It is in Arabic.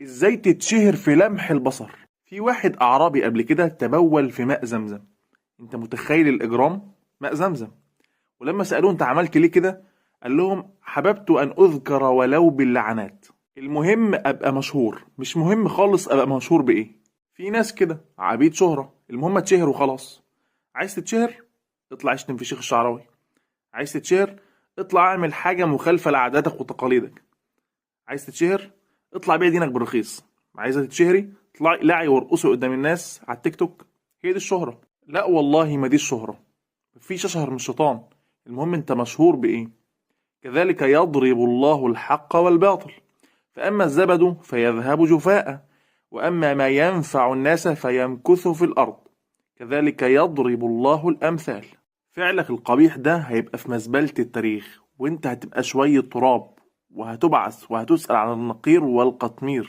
ازاي تتشهر في لمح البصر؟ في واحد اعرابي قبل كده تبول في ماء زمزم. انت متخيل الاجرام؟ ماء زمزم. ولما سألوه انت عملت ليه كده، قال لهم حببت ان اذكر ولو باللعنات. المهم ابقى مشهور، مش مهم خالص ابقى مشهور بايه. في ناس كده عبيد شهرة، المهم اتشهر وخلاص. عايز تتشهر؟ اطلع اشتم في شيخ الشعراوي. عايز تتشهر؟ اطلع اعمل حاجة مخالفة لعاداتك وتقاليدك. عايز تتشهر؟ اطلع بيع دينك بالرخيص. عايزة تتشهري؟ اطلعي لعي وارقصي قدام الناس على التيك توك. هي دي الشهرة؟ لا والله ما دي الشهرة. مفيش اشهر من الشيطان. المهم انت مشهور بايه. كذلك يضرب الله الحق والباطل، فأما الزبد فيذهب جفاء، وأما ما ينفع الناس فيمكث في الأرض. كذلك يضرب الله الأمثال. فعلك القبيح ده هيبقى في مزبلة التاريخ، وانت هتبقى شوية تراب، وهتبعث وهتسأل عن النقير والقطمير.